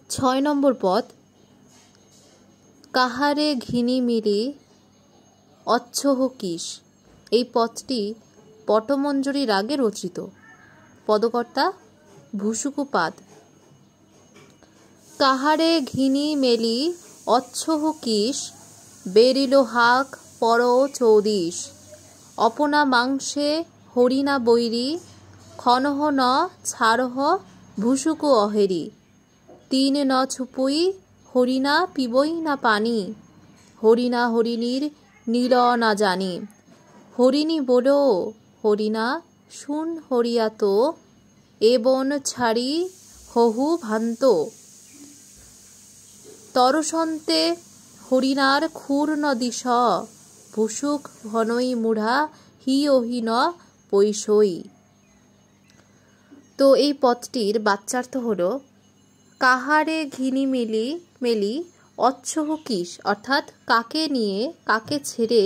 ছয় নম্বর পদ, কাহারে ঘিনি মিলি অচ্ছহ কিস। এই পদটি পটমঞ্জরি রাগে রচিত। পদকর্তা ভুসুকুপাদ। কাহারে ঘিনি মেলি অচ্ছহ কিস, বেরিল হাক পর চৌদিশ। অপনা মাংসে হরিণা বৈরি, খনহ ন ছারহ ভুসুকু অহেরি। তিন ন ছুপুই হরিণা পিবই না পানি, হরিণা হরিণীর নীল না জানি। হরিণী বলো হরিণা শুন হরিয়া তো, এ বন ছাড়ি হহু ভান্ত। তরসন্তে হরিণার খুর ন দিশ, ভুসুক ঘনই মুঢ়া হি ওহি ন পৈশই। তো এই পদটির বাচ্যার্থ হল, কাহারে ঘিনি মেলি অচ্ছহ কিস, অর্থাৎ কাকে নিয়ে কাকে ছেড়ে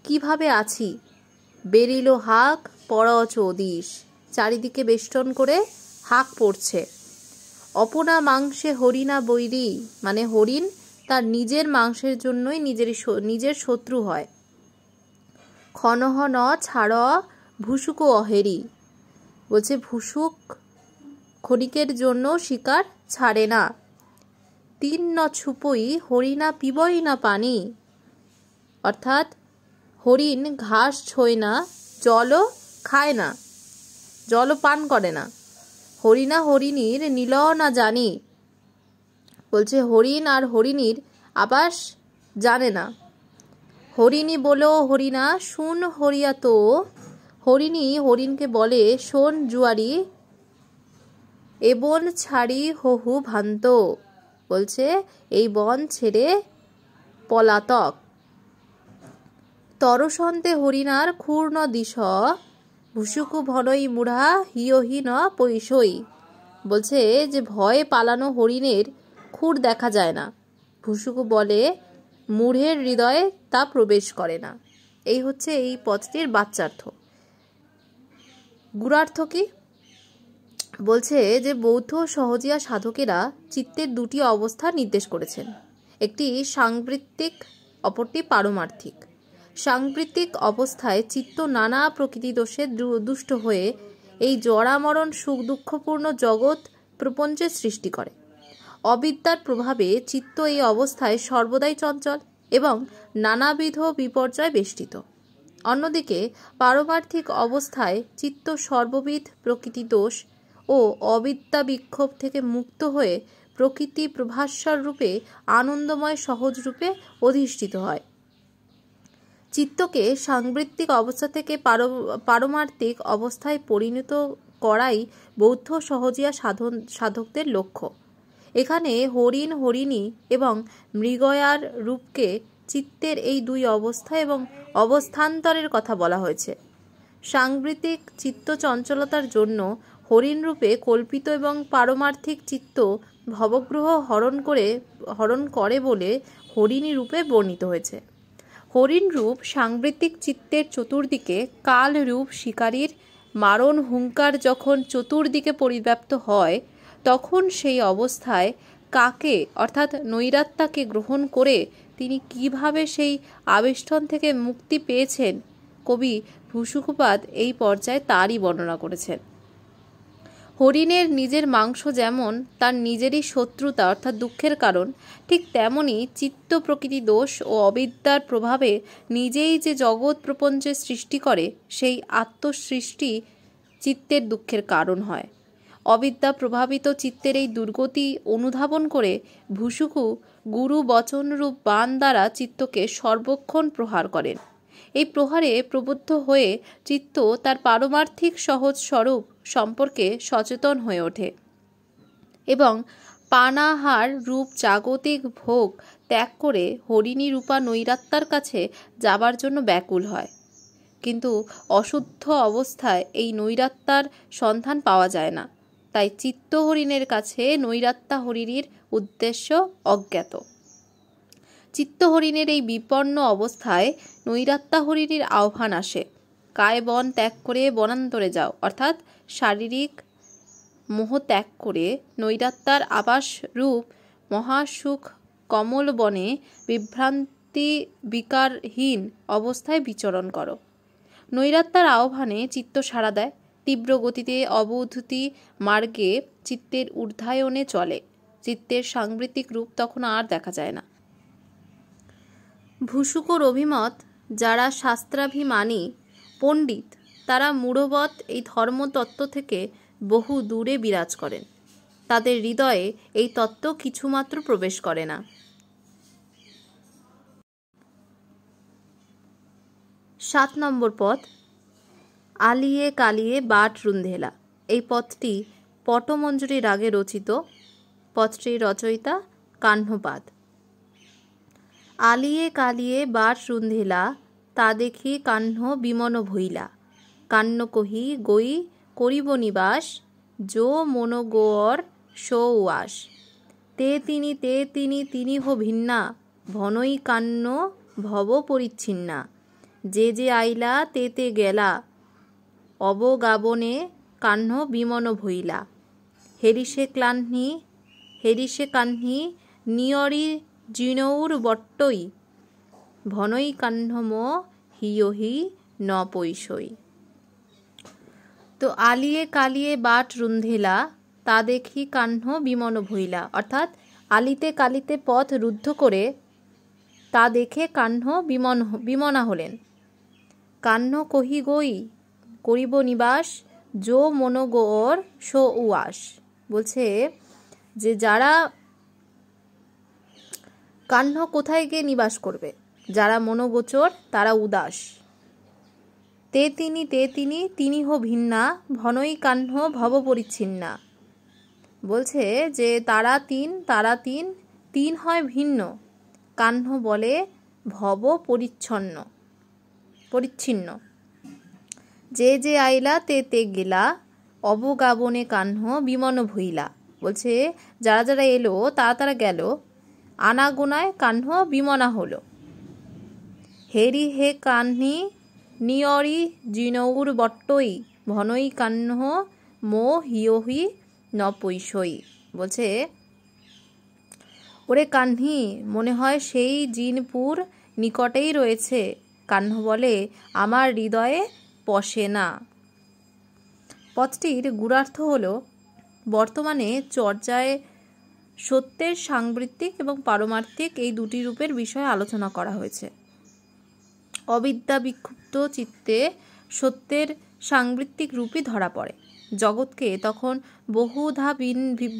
কিভাবে আছি। বেরিল হাক পর চৌদিশ, চারিদিকে বেষ্টন করে হাক পড়ছে। অপনা মাংসে হরিণা বৈরি, মানে হরিণ তার নিজের মাংসের জন্যই নিজের শত্রু হয়। খনহ ন ছাড় ভুসুকো অহেরি, বলছে ভুসুক ক্ষণিকের জন্য শিকার ছাড়ে না। তিন ন ছুপুই হরিণা পিবই না পানি, অর্থাৎ হরিণ ঘাস ছোয় না, জলও খায় না, জলও পান করে না। হরিণা হরিণীর নীল না জানি, বলছে হরিণ আর হরিণীর আবাস জানে না। হরিণী বলো হরিণা শুন হরিয়া তো, হরিণী হরিণকে বলে শোন জুয়ারি। এ বন ছাড়ি হহু ভান্ত, বলছে এই বন ছেড়ে পলাতক। তরসন্তে হরিণার খুর ন দিশ, ভুসুকু ভনই মুঢ়া হিয়হি ন পৈশই। বলছে যে ভয়ে পালানো হরিণের খুর দেখা যায় না, ভুসুকু বলে মূঢ়ের হৃদয়ে তা প্রবেশ করে না। এই হচ্ছে এই পদটির বাচ্যার্থ। গুড়ার্থ কি বলছে যে বৌদ্ধ সহজিয়া সাধকেরা চিত্তের দুটি অবস্থা নির্দেশ করেছেন, একটি সাংবৃত্তিক, অপরটি পারমার্থিক। সাংবৃত্তিক অবস্থায় চিত্ত নানা প্রকৃতি দোষে দুষ্ট হয়ে এই জরামরণ সুখ দুঃখপূর্ণ জগৎ প্রপঞ্চের সৃষ্টি করে। অবিদ্যার প্রভাবে চিত্ত এই অবস্থায় সর্বদাই চঞ্চল এবং নানাবিধ বিপর্যয় বেষ্টিত। অন্যদিকে পারমার্থিক অবস্থায় চিত্ত সর্ববিধ প্রকৃতি দোষ ও অবিদ্যা বিক্ষোভ থেকে মুক্ত হয়ে প্রকৃতি প্রভাস্বর রূপে আনন্দময় সহজ রূপে অধিষ্ঠিত হয়। চিত্তকে সাংবৃত্তিক অবস্থা থেকে পারমার্থিক অবস্থায় পরিণত করাই বৌদ্ধ সহজিয়া সাধকদের লক্ষ্য। এখানে হরিণ হরিণী এবং মৃগয়ার রূপকে চিত্তের এই দুই অবস্থা এবং অবস্থান্তরের কথা বলা হয়েছে। সাংবৃত্তিক চিত্ত চঞ্চলতার জন্য হরিণ রূপে কল্পিত এবং পারমার্থিক চিত্ত ভবগ্রহ হরণ করে বলে হরিণী রূপে বর্ণিত হয়েছে। হরিণ রূপ সাংবৃত্তিক চিত্তের চতুর্দিকে কাল রূপ শিকারীর মারণ হুঙ্কার যখন চতুর্দিকে পরিব্যাপ্ত হয়, তখন সেই অবস্থায় কাকে অর্থাৎ নৈরাত্যাকে গ্রহণ করে তিনি কিভাবে সেই আবেষ্টন থেকে মুক্তি পেয়েছেন, কবি ভুসুকুপাদ এই পর্যায়ে তারই বর্ণনা করেছেন। হরিণের নিজের মাংস যেমন তার নিজেরই শত্রুতা অর্থাৎ দুঃখের কারণ, ঠিক তেমনি চিত্ত প্রকৃতি দোষ ও অবিদ্যার প্রভাবে নিজেই যে জগৎ প্রপঞ্চের সৃষ্টি করে, সেই আত্মসৃষ্টি চিত্তের দুঃখের কারণ হয়। অবিদ্যা প্রভাবিত চিত্তের এই দুর্গতি অনুধাবন করে ভুসুকু গুরু বচনরূপ বাণ দ্বারা চিত্তকে সর্বক্ষণ প্রহার করেন। এই প্রহারে প্রবুদ্ধ হয়ে চিত্ত তার পারমার্থিক সহজ স্বরূপ সম্পর্কে সচেতন হয়ে ওঠে এবং পানাহার রূপ জাগতিক ভোগ ত্যাগ করে হরিণী রূপা নৈরাত্যার কাছে যাবার জন্য ব্যাকুল হয়। কিন্তু অশুদ্ধ অবস্থায় এই নৈরাত্যার সন্ধান পাওয়া যায় না, তাই চিত্ত হরিণের কাছে নৈরাত্যা হরিণীর উদ্দেশ্য অজ্ঞাত। চিত্ত হরিণের এই বিপন্ন অবস্থায় নৈরাত্যা হরিণীর আহ্বান আসে, কায় বন ত্যাগ করে বনান্তরে যাও, অর্থাৎ শারীরিক মোহ ত্যাগ করে নৈরাত্যার আবাস রূপ মহাসুখ কমল বনে বিভ্রান্তি বিকারহীন অবস্থায় বিচরণ করো। নৈরাত্যার আহ্বানে চিত্ত সাড়া দেয়, তীব্র গতিতে অবধূতি মার্গে চিত্তের ঊর্ধ্বায়নে চলে। চিত্তের সাংবৃত্তিক রূপ তখন আর দেখা যায় না। ভূসুকর অভিমত যারা শাস্ত্রাভিমানী পণ্ডিত, তারা মূঢ়বৎ এই ধর্মতত্ত্ব থেকে বহু দূরে বিরাজ করেন। তাদের হৃদয়ে এই তত্ত্ব কিছুমাত্র প্রবেশ করে না। 7 নম্বর পদ, আলিয়ে কালিয়ে বাট রুন্ধেলা। এই পদটি পটমঞ্জরি রাগে রচিত। পদটির রচয়িতা কাহ্নপাদ। আলিয়ে কালিয়ে বাট রুন্ধেলা, তা দেখি কাহ্ন বিমন ভইলা। কান্ন কহি গই করিব নিবাস, যো মনোগোয়র সো উয়াস। তে তিনি তিনি হো ভিন্না, ভনই কান্ন ভব পরিচ্ছিন্না। যে আইলা তে গেলা, অবগাবনে কাহ্ন বিমন ভইলা। হেরিসে কাহ্নি নিয়রি জিনৌর বট্টই, ভনই কাহ্নম হিয়হি ন পৈশই। তো আলিয়ে কালিয়ে বাট রুন্ধেলা, তা দেখি কাহ্ন বিমন ভইলা, অর্থাৎ আলিতে কালিতে পথ রুদ্ধ করে তা দেখে কাহ্ন বিমনা হলেন। কাহ্ন কহি গই করিব নিবাস, যো মনোগোর সো উয়াস। বলছে যে যারা কাহ্ন কোথায় গিয়ে নিবাস করবে, যারা মনোগোচর তারা উদাস। তে তিনি তিনি হো ভিন্না, ভনই কাহ্ন ভব পরিচ্ছিন্না। বলছে যে তারা তিন হয় ভিন্ন, কাহ্ন বলে ভব পরিচ্ছিন্ন। যে আইলা তে গেলা, অবগাবনে কাহ্ন বিমন ভইলা। বলছে যারা এলো তারা গেল, আনাগোনায় কাহ্ন বিমনা হলো। হেরি হে কাহ্নি নিয়রি জিনৌর বট্টই, ভনই কাহ্ন মো হিয়হি ন পৈশই। বলছে ওরে কাহ্নি, মনে হয় সেই জিনপুর নিকটেই রয়েছে। কাহ্ন বলে আমার হৃদয়ে পশে না। পদটির গূঢ়ার্থ হল, বর্তমানে চর্যায় সত্যের সাংবৃত্তিক এবং পারমার্থিক এই দুটি রূপের বিষয়ে আলোচনা করা হয়েছে। অবিদ্যা বিক্ষুব্ধ চিত্তে সত্যের সাংবৃত্তিক রূপই ধরা পড়ে। জগৎকে তখন বহুধা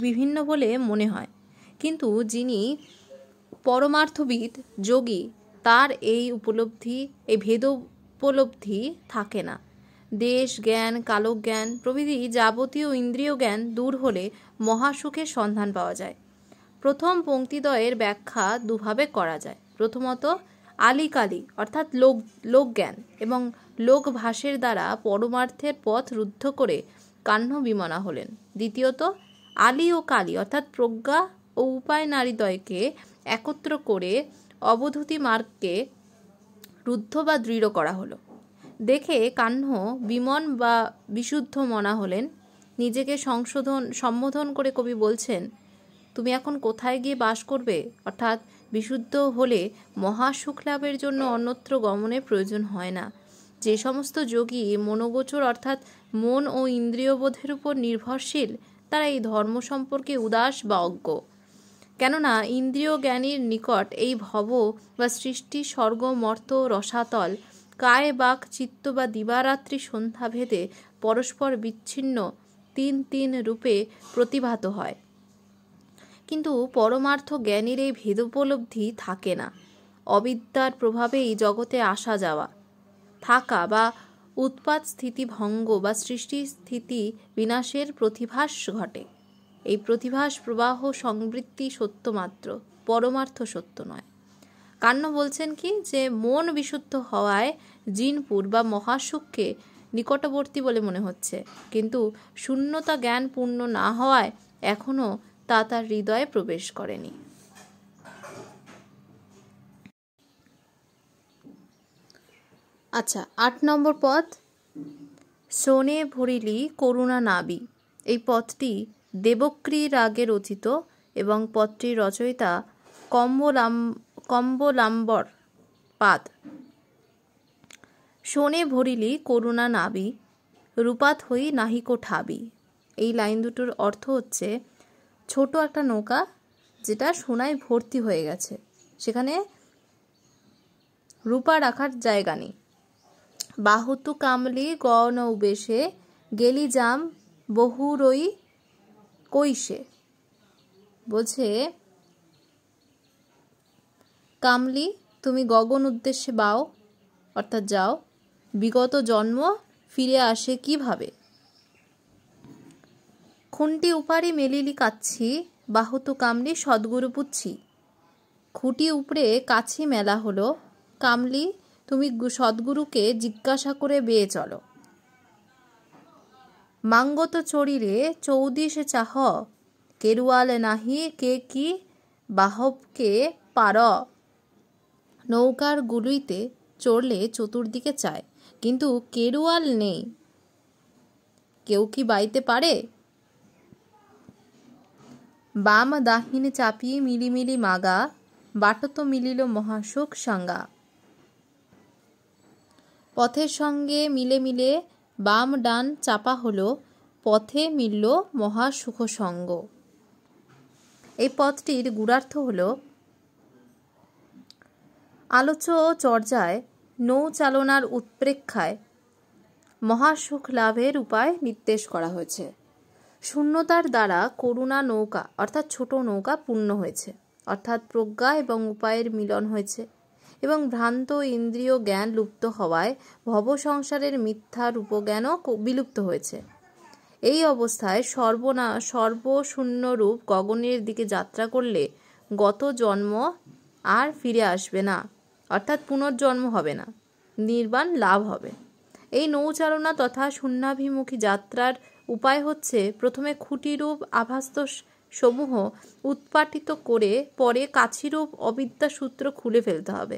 বিভিন্ন বলে মনে হয়, কিন্তু যিনি পরমার্থবিদ যোগী, তার এই ভেদোপলব্ধি থাকে না। দেশ জ্ঞান, কালজ্ঞান প্রভৃতি যাবতীয় ইন্দ্রিয় জ্ঞান দূর হলে মহাসুখের সন্ধান পাওয়া যায়। প্রথম পঙ্ক্তিদ্বয়ের ব্যাখ্যা দুভাবে করা যায়। প্রথমত, আলিকালি অর্থাৎ লোকজ্ঞান এবং লোকভাষের দ্বারা পরমার্থের পথ রুদ্ধ করে কাহ্ন বিমনা হলেন। দ্বিতীয়ত, আলি ও কালি অর্থাৎ প্রজ্ঞা ও উপায় নারীদ্বয়কে একত্র করে অবধূতি মার্গকে রুদ্ধ বা দৃঢ় করা হলো। দেখে কাহ্ন বিমন বা বিশুদ্ধ মনা হলেন। নিজেকে সম্বোধন করে কবি বলছেন, তুমি এখন কোথায় গিয়ে বাস করবে, অর্থাৎ বিশুদ্ধ হলে মহাসুখ লাভের জন্য অন্যত্র গমনের প্রয়োজন হয় না। যে সমস্ত যোগী মনোগোচর অর্থাৎ মন ও ইন্দ্রিয়বোধের উপর নির্ভরশীল, তারা এই ধর্ম সম্পর্কে উদাস বা অজ্ঞ। কেননা ইন্দ্রিয় জ্ঞানীর নিকট এই ভব বা সৃষ্টি, স্বর্গ, মর্ত, রসাতল, কায়, বাক, চিত্ত বা দিবারাত্রি সন্ধ্যাভেদে পরস্পর বিচ্ছিন্ন তিন রূপে প্রতিভাত হয়। কিন্তু পরমার্থ জ্ঞানীর এই ভেদোপলব্ধি থাকে না। অবিদ্যার প্রভাবেই জগতে আসা যাওয়া, থাকা বা উৎপাত স্থিতি ভঙ্গ বা সৃষ্টি স্থিতি বিনাশের প্রতিভাস ঘটে। এই প্রতিভাস প্রবাহ সংবৃত্তি সত্য মাত্র, পরমার্থ সত্য নয়। কাহ্ন বলছেন কি, যে মন বিশুদ্ধ হওয়ায় জিনপুর বা মহাসুখকে নিকটবর্তী বলে মনে হচ্ছে, কিন্তু শূন্যতা জ্ঞান পূর্ণ না হওয়ায় এখনও তা তার হৃদয়ে প্রবেশ করেনি। আচ্ছা, 8 নম্বর পদ, সোনে ভরিলি করুণা নাবি। এই পদটি দেবক্রী রাগে রচিত এবং পদটির রচয়িতা কম্বলাম্বর পাদ। শোনে ভরিলি করুণা নাবি, রূপাত হই নাহিকো ঠাবি। এই লাইন দুটোর অর্থ হচ্ছে, ছোট একটা নৌকা যেটা সোনায় ভর্তি হয়ে গেছে, সেখানে রূপা রাখার জায়গা নেই। বাহুতু কামলি গনৌবেশে, গেলি জাম বহুরই কৈশে। বলছে, কামলি তুমি গগন উদ্দেশ্যে বাও, অর্থাৎ যাও, বিগত জন্ম ফিরে আসে কিভাবে। খুঁটি উপারি মেলিলি কাচ্ছি, বাহুতু কামলি সদ্গুরু পুচ্ছি। খুঁটি উপরে কাছি মেলা হলো, কামলি তুমি সদ্গুরুকে জিজ্ঞাসা করে বেয়ে চলো। মাঙ্গত চরিরে চৌদিশে চাহ, কেরুয়াল নাহি কে কি বাহবকে পার। নৌকার গুলিতে চড়লে চতুর্দিকে চায়, কিন্তু কেরুয়াল নেই, কেউ কি বাইতে পারে। বাম দাহিনে চাপি মিলিমিলি মাগা, বাটত মিলিল মহাসুখ সাঙ্গা। পথের সঙ্গে মিলে মিলে বাম ডান চাপা হলো, পথে মিলল মহাসুখ সঙ্গ। এই পদটির গূঢ়ার্থ হল, আলোচ্য চর্যায় নৌ চালনার উৎপ্রেক্ষায় মহাসুখ লাভের উপায় নির্দেশ করা হয়েছে। শূন্যতার দ্বারা করুণা নৌকা অর্থাৎ ছোট নৌকা পূর্ণ হয়েছে, অর্থাৎ প্রজ্ঞা এবং উপায়ের মিলন হয়েছে এবং ভ্রান্ত ইন্দ্রিয় জ্ঞান লুপ্ত হওয়ায় ভবসংসারের মিথ্যা রূপজ্ঞানও বিলুপ্ত হয়েছে। এই অবস্থায় সর্বশূন্য রূপ গগনের দিকে যাত্রা করলে গত জন্ম আর ফিরে আসবে না, অর্থাৎ পুনর্জন্ম হবে না, নির্বাণ লাভ হবে। এই নৌচালনা তথা শূন্যাভিমুখী যাত্রার উপায় হচ্ছে, প্রথমে খুঁটিরূপ আভাস্ত সমূহ উৎপাটিত করে পরে কাছিরূপ অবিদ্যা সূত্র খুলে ফেলতে হবে।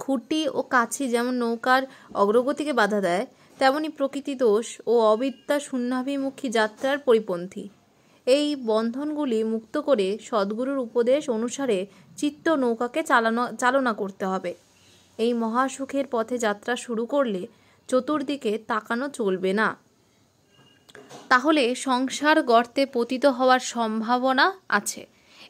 খুঁটি ও কাছি যেমন নৌকার অগ্রগতিকে বাধা দেয়, তেমনি প্রকৃতি দোষ ও অবিদ্যা শূন্যাভিমুখী যাত্রার পরিপন্থী। এই বন্ধনগুলি মুক্ত করে সদ্গুরুর উপদেশ অনুসারে চিত্ত নৌকাকে চালনা করতে হবে। এই মহাসুখের পথে যাত্রা শুরু করলে চতুর্দিকে তাকানো চলবে না, তাহলে সংসার গর্তে পতিত হওয়ার সম্ভাবনা আছে।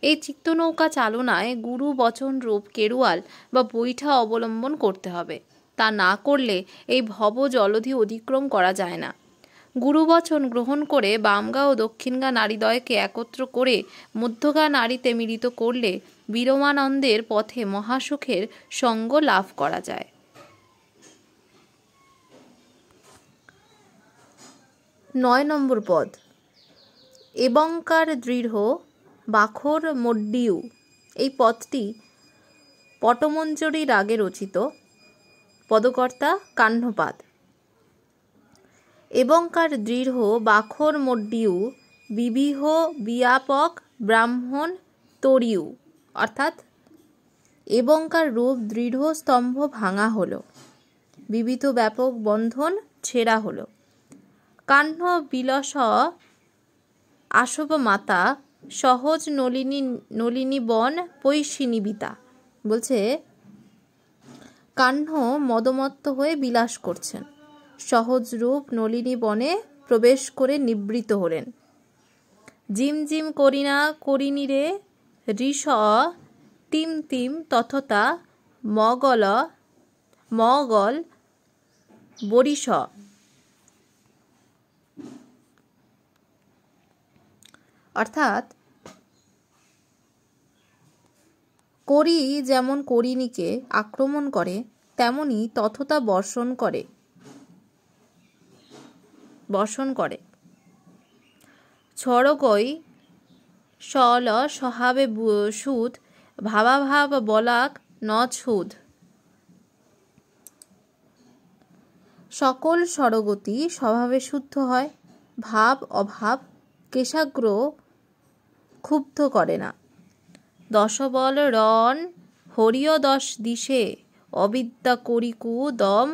এই চিত্তনৌকা চালনায় গুরু বচন রূপ কেরুয়াল বা বৈঠা অবলম্বন করতে হবে। তা না করলে এই ভব জলধি অতিক্রম করা যায় না। গুরুবচন গ্রহণ করে বামগা ও দক্ষিণগা নারীদ্বয়কে একত্র করে মধ্যগা নারীতে মিলিত করলে বিরমানন্দের পথে মহাসুখের সঙ্গ লাভ করা যায়। 9 নম্বর পদ, এবংকার দৃঢ় বাখর মড্ডিউ। এই পদটি পটমঞ্জরি রাগে রচিত, পদকর্তা কাহ্নপাদ। এবংকার দৃঢ় বাখর মড্ডিউ, বিবিহ বিয়াপক ব্রাহ্মণ তরিউ। অর্থাৎ এবংকার রূপ দৃঢ় স্তম্ভ ভাঙা হলো, বিবিধ ব্যাপক বন্ধন ছেঁড়া হলো। কাহ্ন বিলস আসব মাতা, সহজ নলিনী বন পৈশিনী বিতা। বলছে, কাহ্ন মদমত্ত হয়ে বিলাস করছেন, সহজ রূপ নলিনী বনে প্রবেশ করে নিবৃত হলেন। জিম জিম করিনা করিনি রে ঋষ, তিম তিম তথতা মগল বরিশ। অর্থাৎ করি যেমন করিণীকে আক্রমণ করে, তেমনি তথতা বর্ষণ করে। ছড়গই সল সহাবে সুদ, ভাবাভাব বলাক ন ছুদ। সকল স্বরগতি স্বভাবে শুদ্ধ হয়, ভাব অভাব কেশাগ্র ক্ষুব্ধ করে না। দশবল রণ হরিয় 10 দিশে, অবিদ্যা করিকু দম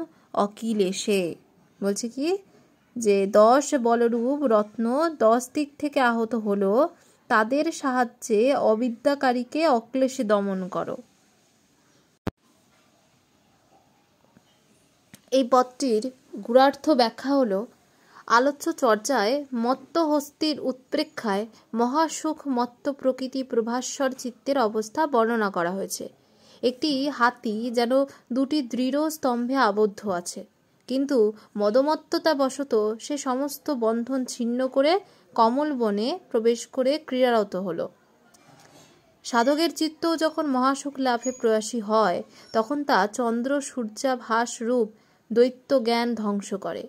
অকিলেশে। বলছে কি, যে 10 বলরূপ রত্ন 10 দিক থেকে আহত হলো, তাদের সাহায্যে অবিদ্যাকারীকে অক্লেশে দমন করো। এই পদটির গূঢ়ার্থ ব্যাখ্যা হল, আলোচ্য চর্চায় মত্ত হস্তির উৎপ্রেক্ষায় মহাসুখ মত্ত প্রকৃতি প্রভাস্বর চিত্তের অবস্থা বর্ণনা করা হয়েছে। একটি হাতি যেন দুটি দৃঢ় স্তম্ভে আবদ্ধ আছে, কিন্তু মদমত্ততাবশত সে সমস্ত বন্ধন ছিন্ন করে কমল বনে প্রবেশ করে ক্রীড়ারত হল। সাধকের চিত্তও যখন মহাসুখ লাভে প্রয়াসী হয়, তখন তা চন্দ্র সূর্যাভাস রূপ দৈত্য জ্ঞান ধ্বংস করে,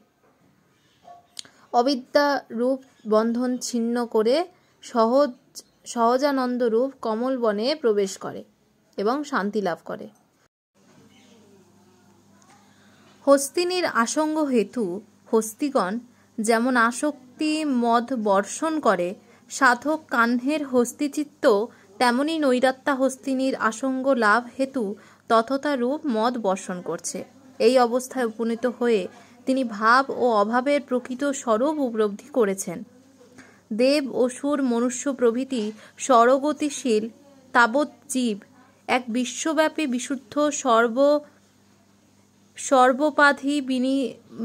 অবিদ্যা রূপ বন্ধন ছিন্ন করে সহজানন্দ রূপ কমল বনে প্রবেশ করে এবং শান্তি লাভ করে। হস্তিনীর আসঙ্গ হেতু হস্তিগণ যেমন আসক্তি মদ বর্ষণ করে, সাধক কাহ্নের হস্তিচিত্ত তেমনি নৈরাত্যা হস্তিনীর আসঙ্গ লাভ হেতু তথতা রূপ মদ বর্ষণ করছে। এই অবস্থায় উপনীত হয়ে তিনি ভাব ও অভাবের প্রকৃত স্বরূপ উপলব্ধি করেছেন। দেব, অসুর, মনুষ্য প্রভৃতি স্বরগতিশীল তাবৎ জীব এক বিশ্বব্যাপী বিশুদ্ধ সর্বোপাধি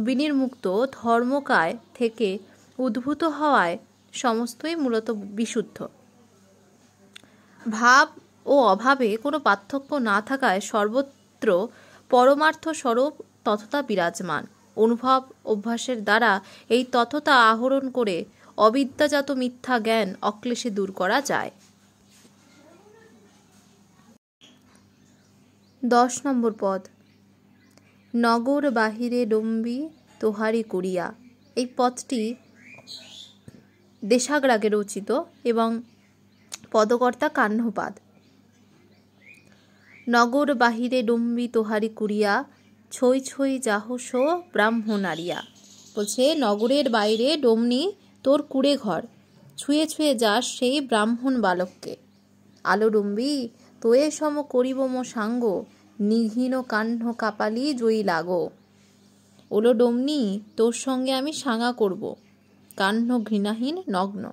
বিনির্মুক্ত ধর্মকায় থেকে উদ্ভূত হওয়ায় সমস্তই মূলত বিশুদ্ধ। ভাব ও অভাবে কোনো পার্থক্য না থাকায় সর্বত্র পরমার্থ স্বরূপ তথতা বিরাজমান। অনুভব অভ্যাসের দ্বারা এই তথতা আহরণ করে অবিদ্যাজাত মিথ্যা জ্ঞান অক্লেশে দূর করা যায়। 10 নম্বর পদ। নগর বাহিরে ডম্বি তোহারি করিয়া। এই পদটি দেশাগ্রাগে রচিত এবং পদকর্তা কাহ্নপাদ। নগর বাহিরে ডম্বি তোহারি কুড়িয়া, ছই ছই যাহস ব্রাহ্মণারিয়া। বলছে, নগরের বাইরে ডমনি তোর কুড়ে ঘর, ছুঁয়ে ছুঁয়ে যাস সেই ব্রাহ্মণ বালককে। আলো ডম্বি তোয়ে সম করিব মো সাঙ্গ, নিঘিন কাহ্ন কাপালি জয়ী লাগো। ওলো ডমনি তোর সঙ্গে আমি সাঙ্গা করব, কাহ্ন ঘৃণাহীন নগ্ন।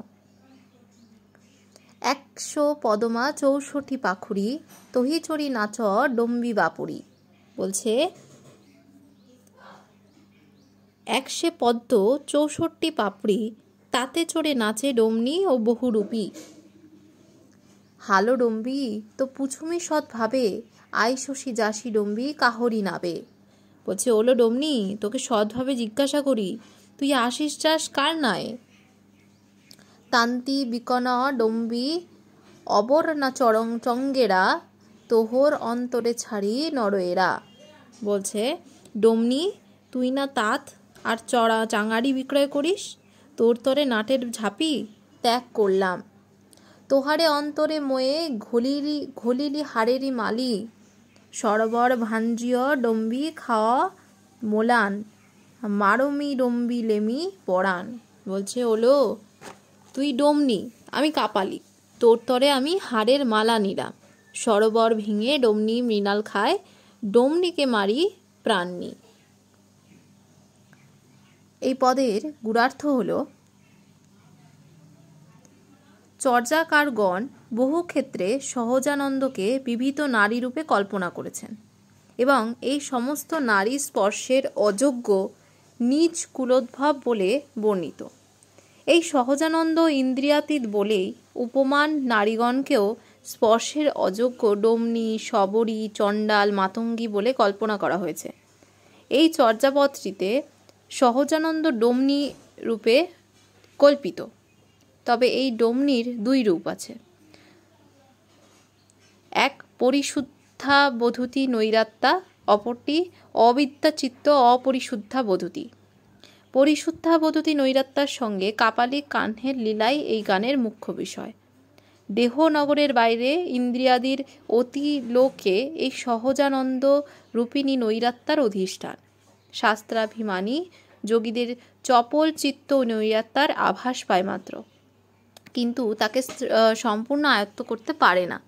100 পদমা 64 পাখুরি, তহি চড়ি নাচ ডম্বি বাপুরি। বলছে, 100 পদ্ম 64 পাপড়ি, তাতে চড়ে নাচে ডমনি ও বহুরূপী। হালো ডম্বি তো পুছুমি সৎ ভাবে, আই শশী যাসি ডম্বি কাহরি নাবে। বলছে, ওলো ডমনি তোকে সৎভাবে জিজ্ঞাসা করি, তুই আসিস যাস কার নায়ে? তান্তি বিকন ডম্বি অবর না চঙ্গেরা, তোহর অন্তরে ছাড়ি নরয়েরা। বলছে, ডমনি তুই না তাঁত আর চাঙারি বিক্রয় করিস? তোর তরে নাটের ঝাঁপি ত্যাগ করলাম। তোহারে অন্তরে ময়ে ঘলিলি হাড়েরি মালি, সরবর ভাঞ্জিয় ডম্বি খাওয়া মোলান, মারমি ডম্বি লেমি পড়ান। বলছে, ওলো তুই ডমনি, আমি কাপালি, তোর তরে আমি হাড়ের মালা নিলাম, সরোবর ভেঙে ডমনি মৃণাল খায়, ডমনিকে মারি প্রাণ নি। এই পদের গূঢ়ার্থ হল, চর্যাকারগণ বহু ক্ষেত্রে সহজানন্দকে বিবিধ নারী রূপে কল্পনা করেছেন এবং এই সমস্ত নারী স্পর্শের অযোগ্য নিজ কুলোদ্ভব বলে বর্ণিত। এই সহজানন্দ ইন্দ্রিয়াতীত বলেই উপমান নারীগণকেও স্পর্শের অযোগ্য ডমনি, শবরী, চণ্ডাল, মাতঙ্গী বলে কল্পনা করা হয়েছে। এই চর্যাপদটিতে সহজানন্দ ডমনি রূপে কল্পিত, তবে এই ডমনির 2 রূপ আছে। এক পরিশুদ্ধা বোধূতি নৈরাত্যা, অপরটি অবিদ্যাচিত্ত অপরিশুদ্ধা বোধূতি। পরিশুদ্ধা বোধূতি নৈরাত্যার সঙ্গে কাপালিক কাহ্নের লীলাই এই গানের মুখ্য বিষয়। দেহ নগরের বাইরে ইন্দ্রিয়াদির অতিলোকে এই সহজানন্দ রূপিণী নৈরাত্যার অধিষ্ঠান। শাস্ত্রাভিমানী যোগীদের চপল চিত্ত নৈরাত্যার আভাস পায় মাত্র, কিন্তু তাকে সম্পূর্ণ আয়ত্ত করতে পারে না।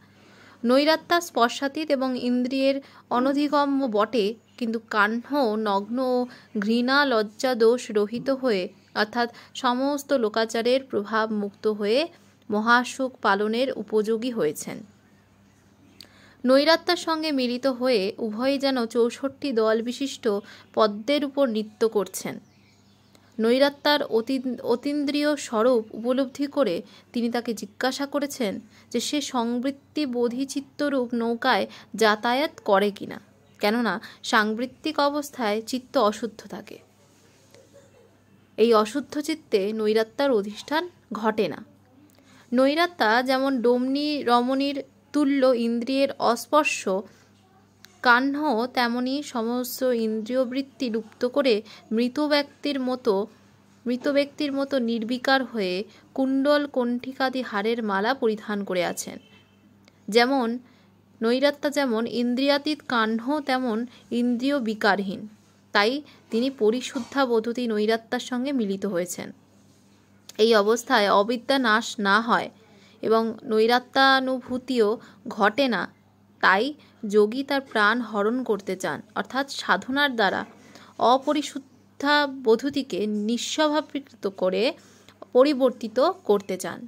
নৈরাত্যা স্পর্শাতীত এবং ইন্দ্রিয়ের অনধিগম্য বটে, কিন্তু কাহ্ন নগ্ন ও ঘৃণা লজ্জা দোষ রহিত হয়ে, অর্থাৎ সমস্ত লোকাচারের প্রভাব মুক্ত হয়ে মহাসুখ পালনের উপযোগী হয়েছেন। নৈরাত্যার সঙ্গে মিলিত হয়ে উভয়ে যেন ৬৪ দল বিশিষ্ট পদ্মের উপর নৃত্য করছেন। নৈরাত্যার অতীন্দ্রিয় স্বরূপ উপলব্ধি করে তিনি তাকে জিজ্ঞাসা করেছেন যে সে সংবৃত্তি বোধিচিত্তরূপ নৌকায় যাতায়াত করে কিনা, কেননা সাংবৃত্তিক অবস্থায় চিত্ত অশুদ্ধ থাকে। এই অশুদ্ধ চিত্তে নৈরাত্যার অধিষ্ঠান ঘটে না। নৈরাত্যা যেমন ডমনী রমণীর তুল্য ইন্দ্রিয়ের অস্পর্শ কাহ্ন, তেমনি সমস্ত ইন্দ্রিয়বৃত্তি লুপ্ত করে মৃত ব্যক্তির মতো নির্বিকার হয়ে কুণ্ডল কণ্ঠিকাদি হারের মালা পরিধান করে আছেন। যেমন নৈরাত্যা যেমন ইন্দ্রিয়াতীত, কাহ্ন তেমন ইন্দ্রিয় বিকারহীন। তাই তিনি পরিশুদ্ধা বোধতি নৈরাত্যার সঙ্গে মিলিত হয়েছেন। এই অবস্থায় অবিদ্যা নাশ না হয় এবং নৈরাত্যানুভূতিও ঘটে না। তাই যোগী তার প্রাণ হরণ করতে চান, অর্থাৎ সাধনার দ্বারা অপরিশুদ্ধা বোধতিকে নিঃস্বভাবীকৃত করে পরিবর্তিত করতে চান।